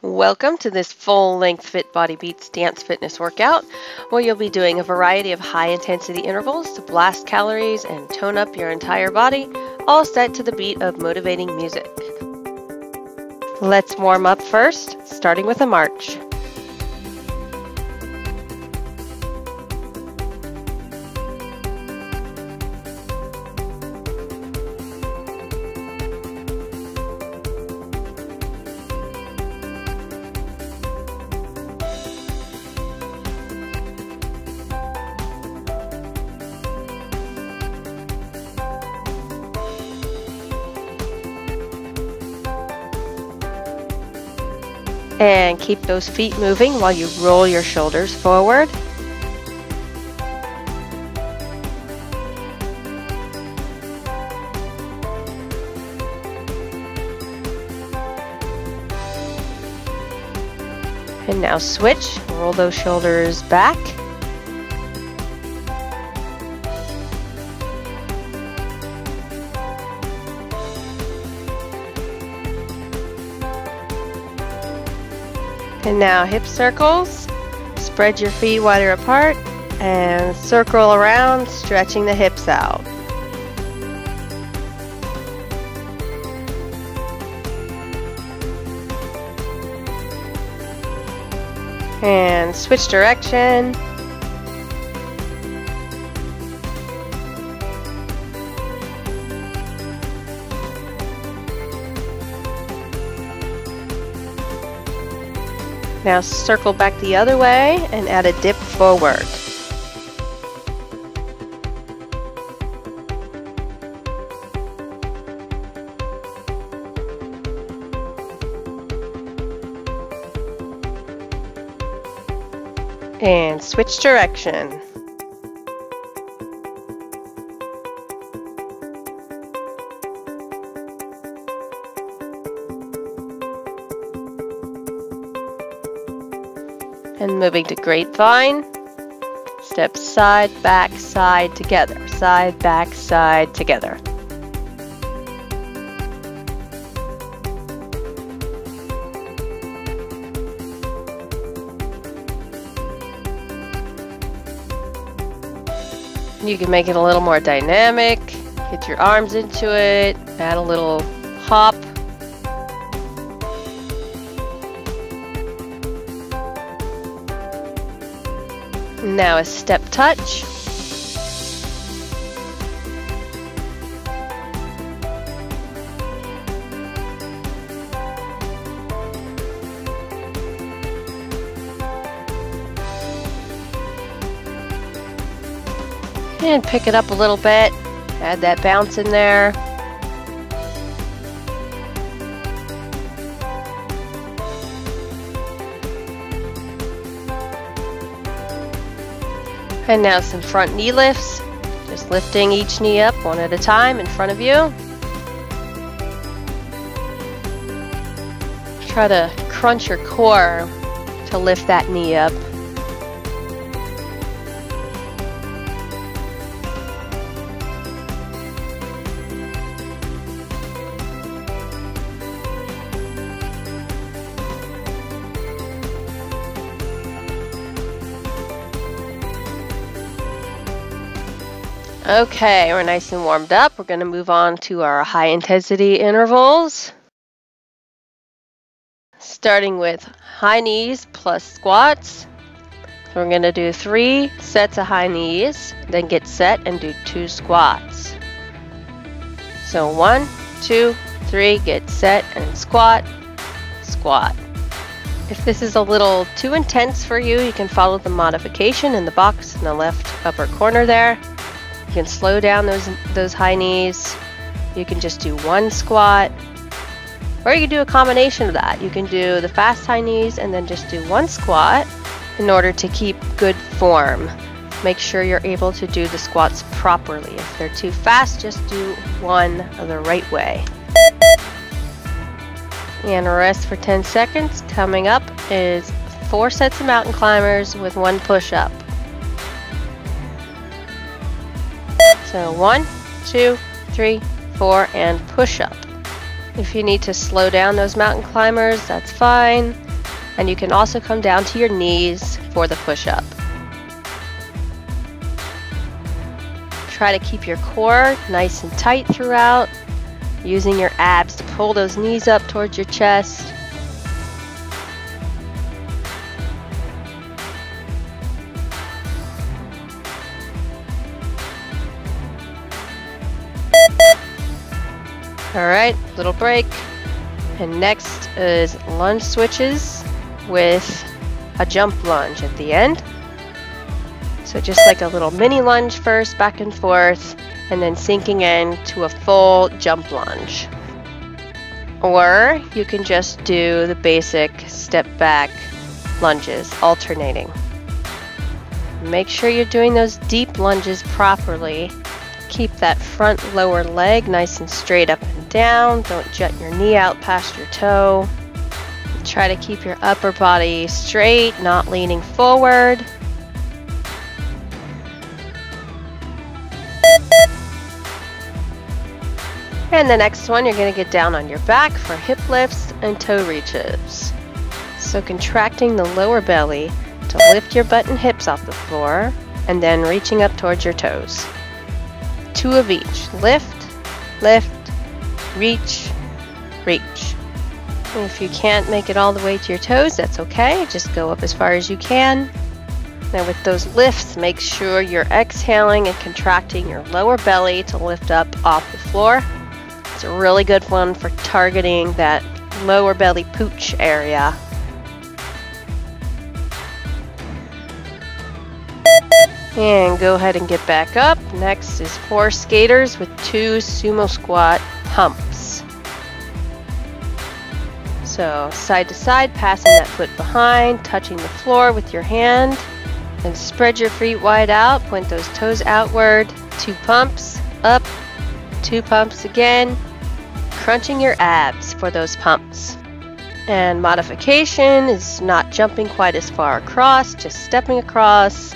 Welcome to this full-length Fit Body Beats dance fitness workout, where you'll be doing a variety of high-intensity intervals to blast calories and tone up your entire body, all set to the beat of motivating music. Let's warm up first, starting with a march. And keep those feet moving while you roll your shoulders forward. And now switch, roll those shoulders back. And now hip circles, spread your feet wider apart and circle around, stretching the hips out. And switch direction. Now circle back the other way and add a dip forward. And switch direction. And moving to grapevine, step side, back, side, together, side, back, side, together. You can make it a little more dynamic, get your arms into it, add a little hop. Now a step touch. And pick it up a little bit, add that bounce in there. And now some front knee lifts, just lifting each knee up one at a time in front of you. Try to crunch your core to lift that knee up. Okay, we're nice and warmed up. We're going to move on to our high intensity intervals. Starting with high knees plus squats. So we're going to do 3 sets of high knees, then get set and do 2 squats. So 1, 2, 3, get set and squat, squat. If this is a little too intense for you, you can follow the modification in the box in the left upper corner there. You can slow down those high knees. You can just do 1 squat, or you can do a combination of that. You can do the fast high knees and then just do 1 squat in order to keep good form. Make sure you're able to do the squats properly. If they're too fast, just do 1 the right way. And rest for 10 seconds. Coming up is 4 sets of mountain climbers with 1 push-up. So 1, 2, 3, 4, and push up. If you need to slow down those mountain climbers, that's fine. And you can also come down to your knees for the push-up. Try to keep your core nice and tight throughout, using your abs to pull those knees up towards your chest. Alright, little break. And next is lunge switches with a jump lunge at the end. So just like a little mini lunge first, back and forth, and then sinking in to a full jump lunge. Or you can just do the basic step back lunges, alternating. Make sure you're doing those deep lunges properly. Keep that front lower leg nice and straight up and down. Don't jut your knee out past your toe. Try to keep your upper body straight, not leaning forward. And the next one, you're going to get down on your back for hip lifts and toe reaches. So contracting the lower belly to lift your butt and hips off the floor, and then reaching up towards your toes. 2 of each. Lift, lift, reach, reach. And if you can't make it all the way to your toes, that's okay. Just go up as far as you can. Now with those lifts, make sure you're exhaling and contracting your lower belly to lift up off the floor. It's a really good one for targeting that lower belly pooch area. And go ahead and get back up. Next is 4 skaters with 2 sumo squat pumps. So side to side, passing that foot behind, touching the floor with your hand. Then spread your feet wide out, point those toes outward. 2 pumps, up, 2 pumps again. Crunching your abs for those pumps. And modification is not jumping quite as far across, just stepping across.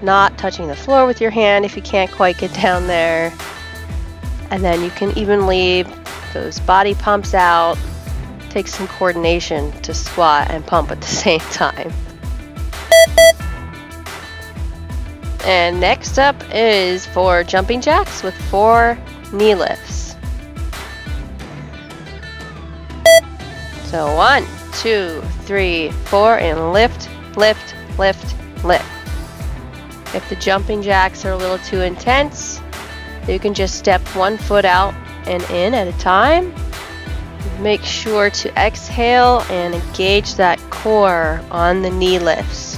Not touching the floor with your hand if you can't quite get down there. And then you can even leave those body pumps out. Take some coordination to squat and pump at the same time. And next up is 4 jumping jacks with 4 knee lifts. So 1, 2, 3, 4, and lift, lift, lift, lift. If the jumping jacks are a little too intense, you can just step 1 foot out and in at a time. Make sure to exhale and engage that core on the knee lifts.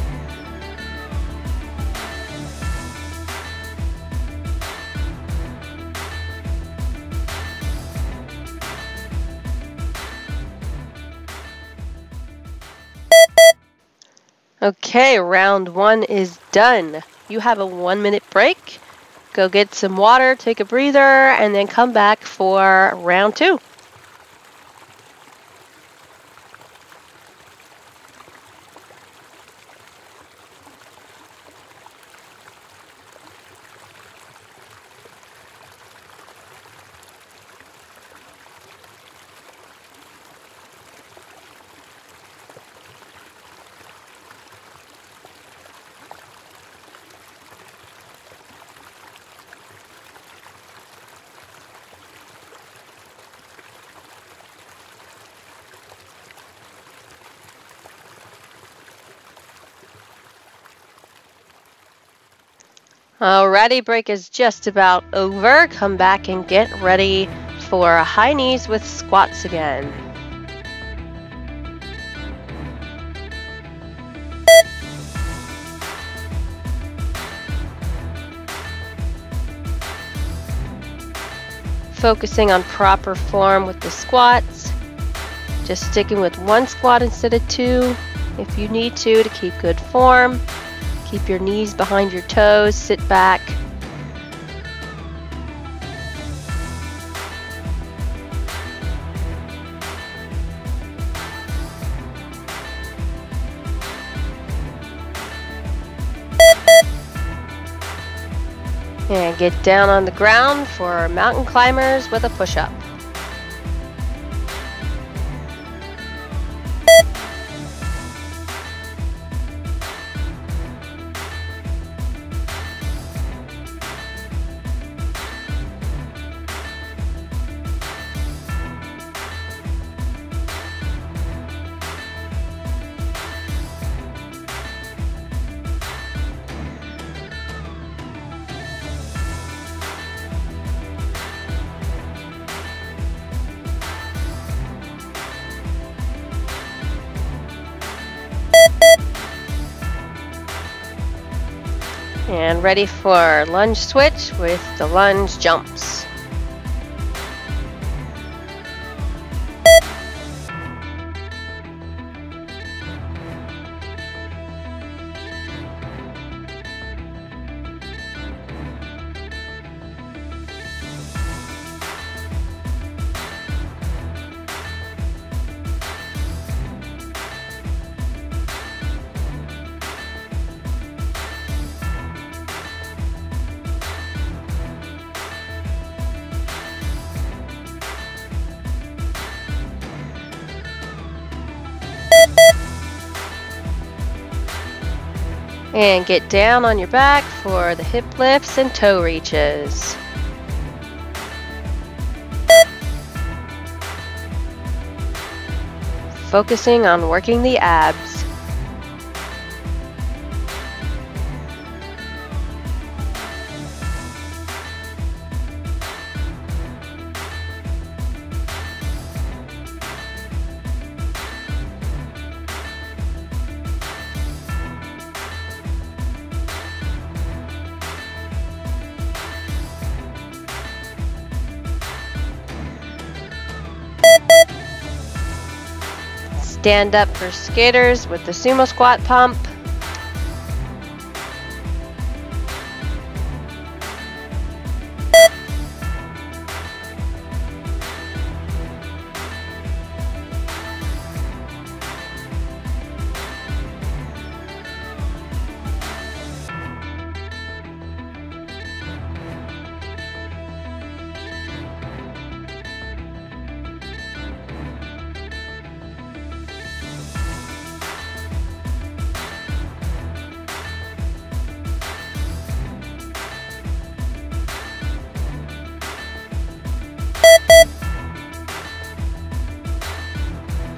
Okay, round 1 is done. You have a 1-minute break. Go get some water, take a breather, and then come back for round 2. Alrighty, break is just about over. Come back and get ready for high knees with squats again. Focusing on proper form with the squats. Just sticking with 1 squat instead of 2 if you need to keep good form. Keep your knees behind your toes, sit back. And get down on the ground for mountain climbers with a push-up. And ready for lunge switch with the lunge jumps. And get down on your back for the hip lifts and toe reaches. Focusing on working the abs. Stand up for skaters with the sumo squat pump.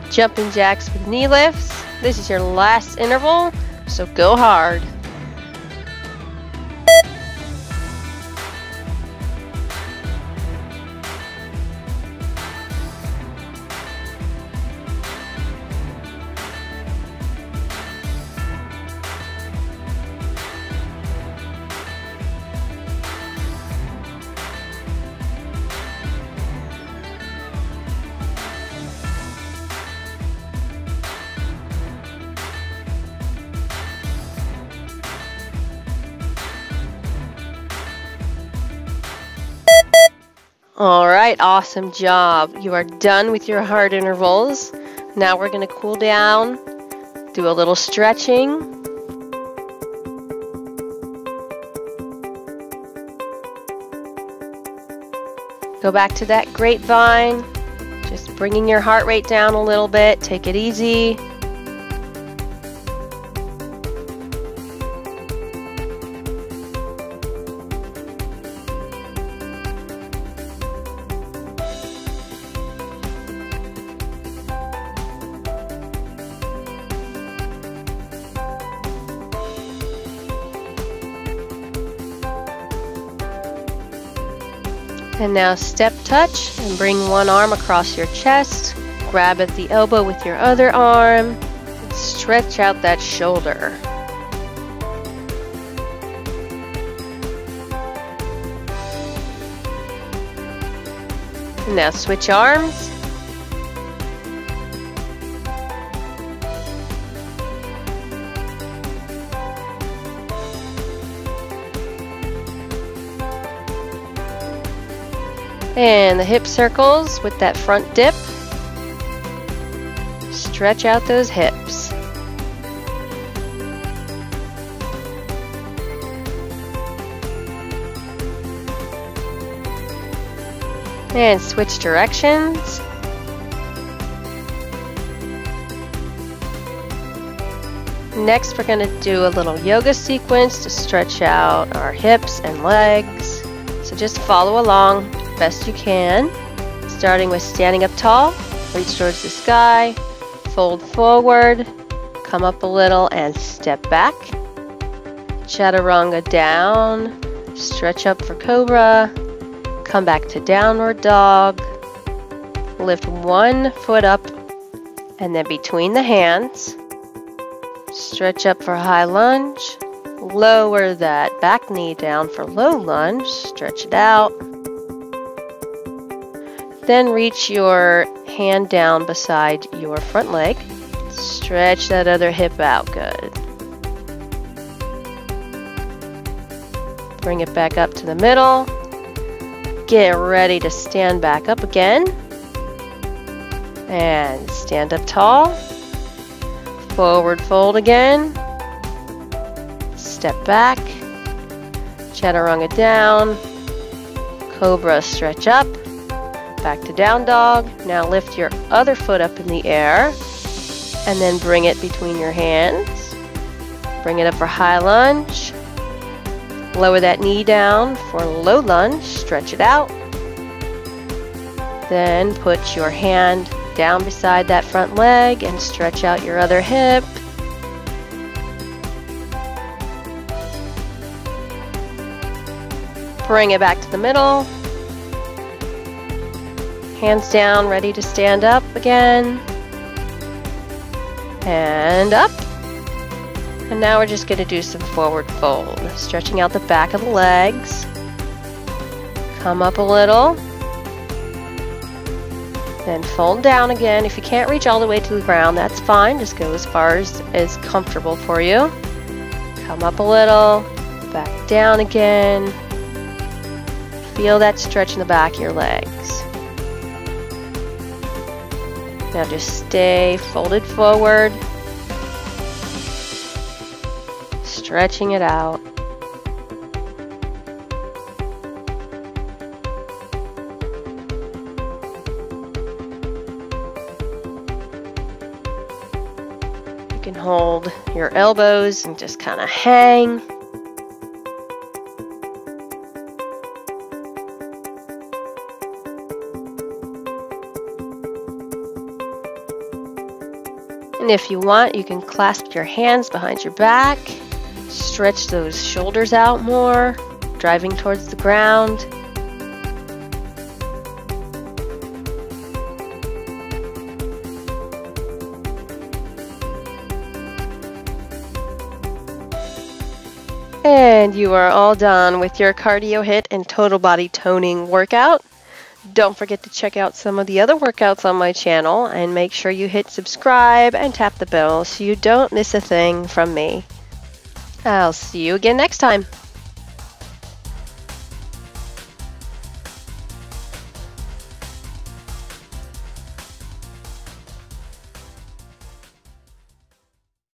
Jumping jacks with knee lifts. This is your last interval, so go hard. All right, awesome job. You are done with your hard intervals. Now we're going to cool down, do a little stretching. Go back to that grapevine, just bringing your heart rate down a little bit. Take it easy. And now step touch and bring one arm across your chest. Grab at the elbow with your other arm. And stretch out that shoulder. And now switch arms. And the hip circles with that front dip. Stretch out those hips. And switch directions. Next, we're going to do a little yoga sequence to stretch out our hips and legs. So just follow along best you can. Starting with standing up tall, reach towards the sky, fold forward, come up a little and step back. Chaturanga down, stretch up for cobra, come back to downward dog, lift one foot up and then between the hands, stretch up for high lunge, Lower that back knee down for low lunge. Stretch it out. Then reach your hand down beside your front leg. Stretch that other hip out. Good. Bring it back up to the middle. Get ready to stand back up again. And stand up tall. Forward fold again. Step back. Chaturanga down. Cobra stretch up. Back to down dog. Now lift your other foot up in the air. And then bring it between your hands. Bring it up for high lunge. Lower that knee down for low lunge. Stretch it out. Then put your hand down beside that front leg and stretch out your other hip. Bring it back to the middle. Hands down, ready to stand up again. And up. And now we're just going to do some forward fold. Stretching out the back of the legs. Come up a little. Then fold down again. If you can't reach all the way to the ground, that's fine. Just go as far as is comfortable for you. Come up a little. Back down again. Feel that stretch in the back of your legs. Now just stay folded forward. Stretching it out. You can hold your elbows and just kind of hang. And if you want, you can clasp your hands behind your back. Stretch those shoulders out more, driving towards the ground. And you are all done with your cardio HIIT and total body toning workout. Don't forget to check out some of the other workouts on my channel and make sure you hit subscribe and tap the bell so you don't miss a thing from me. I'll see you again next time.